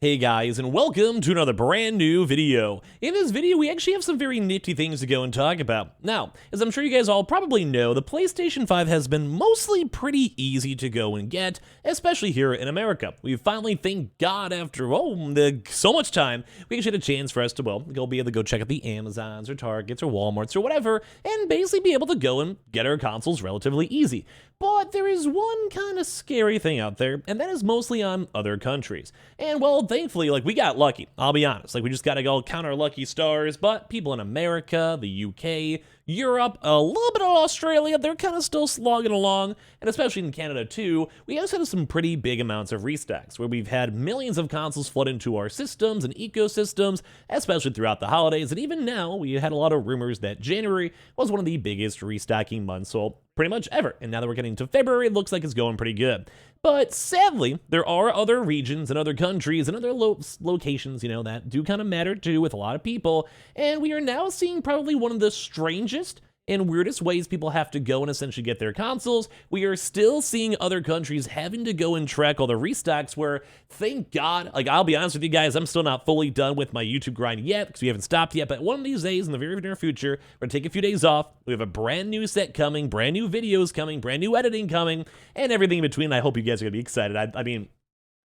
Hey guys, and welcome to another brand new video. In this video, we actually have some very nifty things to go and talk about. Now, as I'm sure you guys all probably know, the PlayStation 5 has been mostly pretty easy to go and get, especially here in America. We finally, thank God, after so much time, we actually had a chance for us to, go be able to go check out the Amazons or Targets or Walmarts or whatever, and basically be able to go and get our consoles relatively easy. But there is one kind of scary thing out there, and that is mostly on other countries. And well, thankfully, we got lucky, I'll be honest. We just gotta go count our lucky stars, but people in America, the UK, Europe, a little bit of Australia, they're kind of still slogging along, and especially in Canada too, we also had some pretty big amounts of restocks, where we've had millions of consoles flood into our systems and ecosystems, especially throughout the holidays, and even now, we had a lot of rumors that January was one of the biggest restocking months, so pretty much ever, and now that we're getting to February, it looks like it's going pretty good. But sadly, there are other regions and other countries and other locations, that do kind of matter too with a lot of people, and we are now seeing probably one of the strangest and weirdest ways people have to go and essentially get their consoles. We are still seeing other countries having to go and track all the restocks where, thank God, I'll be honest with you guys, I'm still not fully done with my YouTube grind yet because we haven't stopped yet, but one of these days in the very near future, we're gonna take a few days off. We have a brand new set coming, brand new videos coming, brand new editing coming, and everything in between. I hope you guys are gonna be excited. I mean,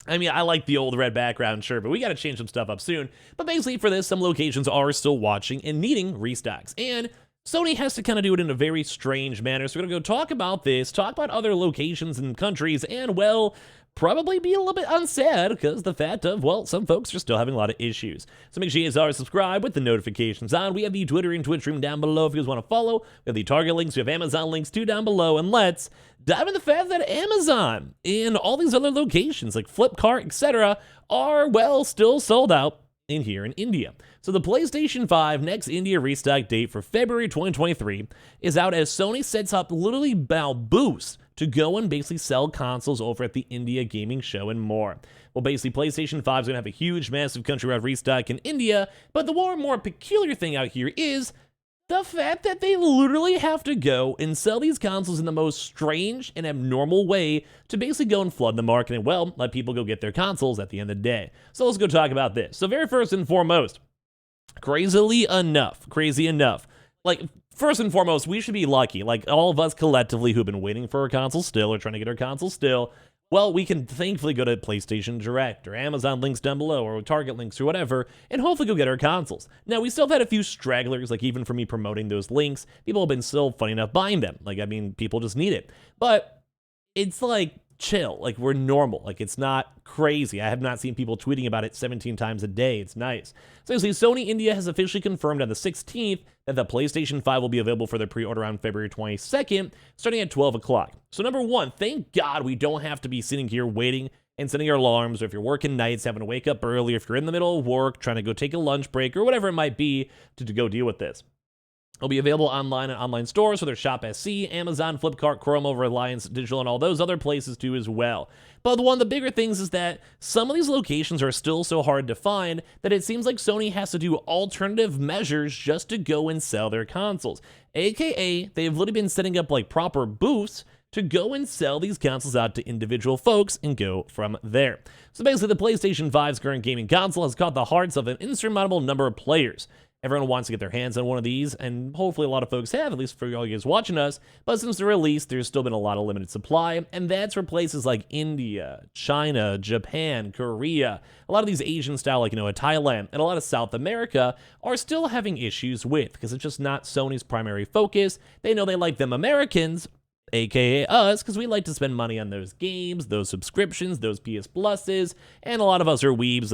I like the old red background, sure, but we got to change some stuff up soon. But basically for this, some locations are still watching and needing restocks, and Sony has to kind of do it in a very strange manner, so we're going to go talk about this, talk about other locations and countries, and, well, probably be a little bit unsad because the fact of, some folks are still having a lot of issues. So make sure you guys are subscribed with the notifications on. We have the Twitter and Twitch stream down below if you guys want to follow. We have the Target links, we have Amazon links too down below, and let's dive into the fact that Amazon and all these other locations like Flipkart, etc. are, still sold out here in India. So the PlayStation 5 next India restock date for February 2023 is out as Sony sets up literally booths to go and basically sell consoles over at the India Gaming Show and more. Well, basically, PlayStation 5 is going to have a huge, massive countrywide restock in India, but the more peculiar thing out here is the fact that they literally have to go and sell these consoles in the most strange and abnormal way to basically go and flood the market and, let people go get their consoles at the end of the day. So let's go talk about this. So very first and foremost, crazy enough, first and foremost, we should be lucky. All of us collectively who've been waiting for our console still or trying to get our console still, we can thankfully go to PlayStation Direct or Amazon links down below or Target links or whatever and hopefully go get our consoles. Now, we still have had a few stragglers, even for me promoting those links, people have been still funny enough buying them. People just need it. But it's chill, we're normal, it's not crazy. I have not seen people tweeting about it 17 times a day. It's nice. So Sony India has officially confirmed on the 16th that the PlayStation 5 will be available for their pre-order on February 22nd, starting at 12 o'clock. So number one, thank God we don't have to be sitting here waiting and setting our alarms, or if you're working nights, having to wake up early, if you're in the middle of work, trying to go take a lunch break, or whatever it might be to go deal with this. It'll be available online at online stores, so there's Shop SC, Amazon, Flipkart, Chroma, Reliance Digital, and all those other places too as well. But one of the bigger things is that some of these locations are still so hard to find that it seems like Sony has to do alternative measures just to go and sell their consoles. AKA, they've literally been setting up proper booths to go and sell these consoles out to individual folks and go from there. So basically, the PlayStation 5's current gaming console has caught the hearts of an insurmountable number of players. Everyone wants to get their hands on one of these, and hopefully a lot of folks have, at least for all you guys watching us, but since the release, there's still been a lot of limited supply, and that's where places like India, China, Japan, Korea, a lot of these Asian style, Thailand, and a lot of South America are still having issues with, because it's just not Sony's primary focus. They know they like them Americans, aka us, because we like to spend money on those games, those subscriptions, those PS Pluses, and a lot of us are weebs,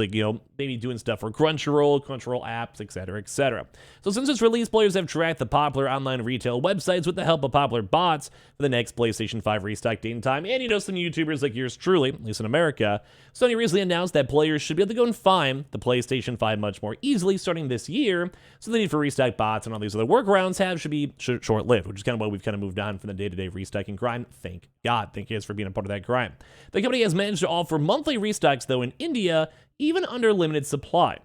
maybe doing stuff for Crunchyroll apps, etc., etc. So since its release, players have tracked the popular online retail websites with the help of popular bots for the next PlayStation 5 restock date and time, and some YouTubers like yours truly, at least in America. Sony recently announced that players should be able to go and find the PlayStation 5 much more easily starting this year, so the need for restock bots and all these other workarounds should be short-lived, which is kind of why we've kind of moved on from the day-to-day restocking grind. Thank God. Thank you guys for being a part of that grind. The company has managed to offer monthly restocks, though, in India, even under limited supply.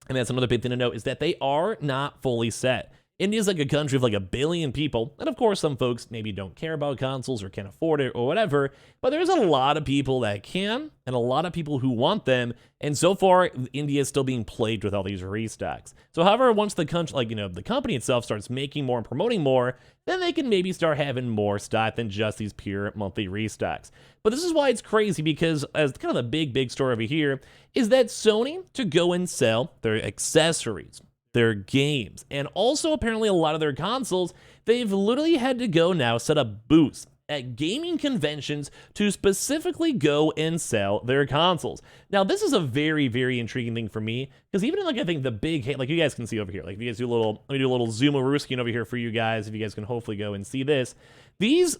And that's another big thing to note, is that they are not fully set. India's like a country of like 1 billion people, and of course some folks maybe don't care about consoles or can't afford it or whatever, but there's a lot of people that can, and a lot of people who want them, and so far India is still being plagued with all these restocks. So however, once the country, like, the company itself starts making more and promoting more, then they can maybe start having more stock than just these pure monthly restocks. But this is why it's crazy, because as kind of the big story over here is that Sony, to go and sell their accessories, their games, and also apparently a lot of their consoles, they've literally had to go now set up booths at gaming conventions to specifically go and sell their consoles. Now, this is a very, very intriguing thing for me, because even in, like, I think the big, like you guys can see over here, like if you guys do a little, let me do a little zoom-a-rooskin over here for you guys, if you guys can hopefully go and see this. This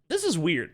is weird.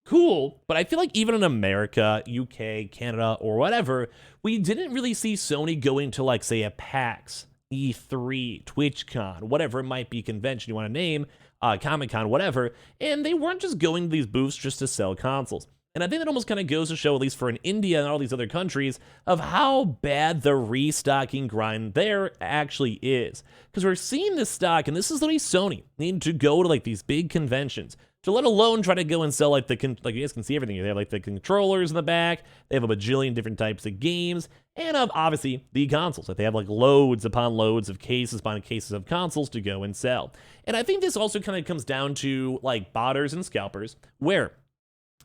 Cool, but I feel like even in America, UK, Canada, or whatever, we didn't really see Sony going to, like, say, a PAX, E3, TwitchCon, whatever it might be, convention you want to name, Comic-Con, whatever, and they weren't just going to these booths just to sell consoles. And I think that almost kind of goes to show, at least for in India and all these other countries, of how bad the restocking grind there actually is. Because we're seeing this stock, and this is literally Sony needing to go to, like, these big conventions, to let alone try to go and sell, like, like you guys can see everything. They have, like, the controllers in the back, they have a bajillion different types of games, and obviously the consoles. Like, they have, like, loads upon loads of cases upon cases of consoles to go and sell. And I think this also kind of comes down to, like, botters and scalpers, where,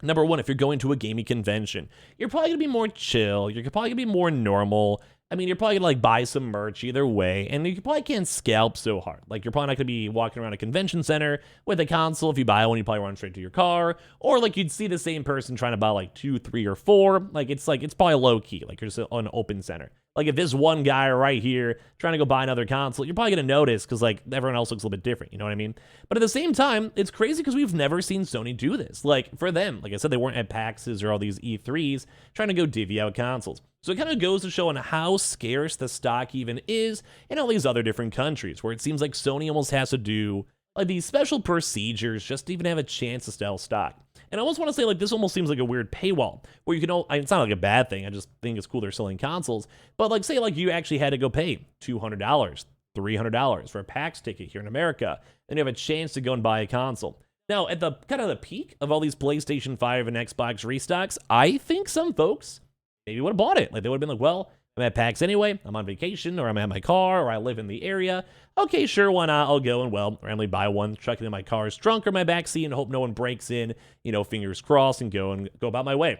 number one, if you're going to a gaming convention, you're probably going to be more chill, you're probably going to be more normal. I mean, you're probably gonna, like, buy some merch either way, and you probably can't scalp so hard. Like, you're probably not gonna be walking around a convention center with a console. If you buy one, you probably run straight to your car, or, like, you'd see the same person trying to buy, like, 2, 3, or 4. Like, it's probably low-key, like, you're just on an open center. Like, if this one guy right here trying to go buy another console, you're probably gonna notice, because, like, everyone else looks a little bit different, you know what I mean? But at the same time, it's crazy because we've never seen Sony do this. Like, for them, like I said, they weren't at PAXs or all these E3s trying to go divvy out consoles. So it kind of goes to show on how scarce the stock even is in all these other different countries, where it seems like Sony almost has to do, like, these special procedures just to even have a chance to sell stock. And I almost want to say, like, this almost seems like a weird paywall, where you can, it's not like a bad thing, I just think it's cool they're selling consoles, but, like, say, like, you actually had to go pay $200, $300 for a PAX ticket here in America, and you have a chance to go and buy a console. Now, at the kind of the peak of all these PlayStation 5 and Xbox restocks, I think some folks maybe would have bought it. Like, they would have been like, well, I'm at PAX anyway, I'm on vacation, or I'm at my car, or I live in the area. Okay, sure, why not? I'll go and, well, randomly buy one, chuck it in my car's trunk or my backseat, and hope no one breaks in, fingers crossed, and go about my way.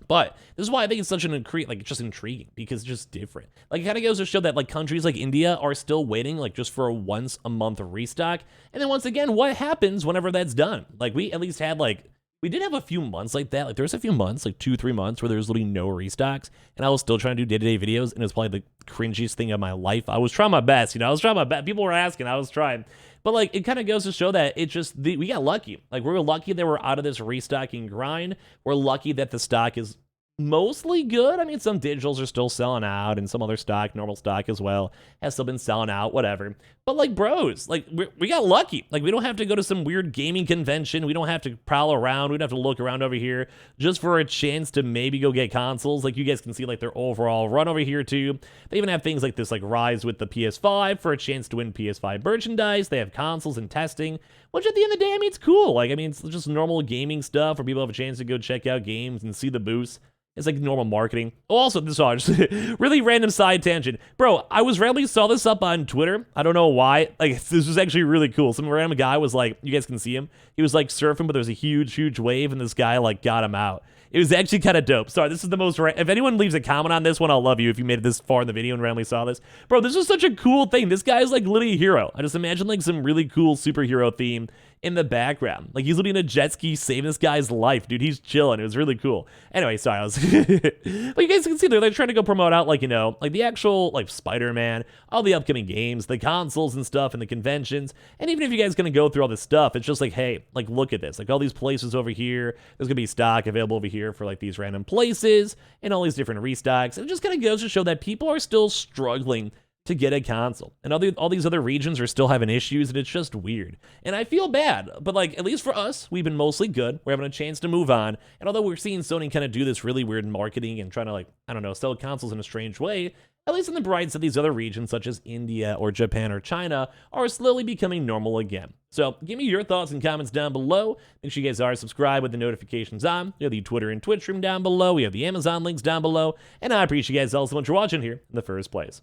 But this is why I think it's such an it's just intriguing, because it's just different. Like, it kind of goes to show that, like, countries like India are still waiting, like, just for a once-a-month restock. And then once again, what happens whenever that's done? Like, we at least had, like, we did have a few months like that. Like, there was a few months, like 2, 3 months, where there was literally no restocks, and I was still trying to do day-to-day videos, and it was probably the cringiest thing of my life. I was trying my best, I was trying my best. People were asking, I was trying. But, like, it kind of goes to show that it just, we got lucky. Like, we were lucky that we're out of this restocking grind. We're lucky that the stock is mostly good. I mean, some digitals are still selling out, and some other stock, normal stock as well, has still been selling out, whatever. But, like, bros, like, we got lucky. Like, we don't have to go to some weird gaming convention. We don't have to prowl around. We don't have to look around over here just for a chance to maybe go get consoles. Like, you guys can see, like, their overall run over here, too. They even have things like this, like, Rise with the PS5 for a chance to win PS5 merchandise. They have consoles and testing, which at the end of the day, I mean, it's cool. Like, I mean, it's just normal gaming stuff where people have a chance to go check out games and see the booths. It's like normal marketing. Oh, also, this is just really random side tangent. Bro, I was randomly saw this up on Twitter. I don't know why. Like, this was actually really cool. Some random guy was like, you guys can see him. He was like surfing, but there was a huge, huge wave, and this guy like got him out. It was actually kind of dope. Sorry, this is the most... If anyone leaves a comment on this one, I'll love you if you made it this far in the video and randomly saw this. Bro, this is such a cool thing. This guy is like literally a hero. I just imagine like some really cool superhero theme in the background. Like he's literally in a jet ski saving this guy's life, dude. He's chilling. It was really cool. Anyway, sorry. I was... But you guys can see they're like trying to go promote out like, you know, like the actual like Spider-Man, all the upcoming games, the consoles and stuff and the conventions. And even if you guys gonna go through all this stuff, it's just like, hey, like look at this. Like all these places over here, there's gonna be stock available over here for like these random places and all these different restocks. And it just kind of goes to show that people are still struggling to get a console. And all these other regions are still having issues, and it's just weird. And I feel bad, but like, at least for us, we've been mostly good. We're having a chance to move on. And although we're seeing Sony kind of do this really weird marketing and trying to, like, I don't know, sell consoles in a strange way, at least in the bright side, these other regions such as India or Japan or China are slowly becoming normal again. So give me your thoughts and comments down below. Make sure you guys are subscribed with the notifications on. We have the Twitter and Twitch stream down below. We have the Amazon links down below. And I appreciate you guys all so much for watching here in the first place.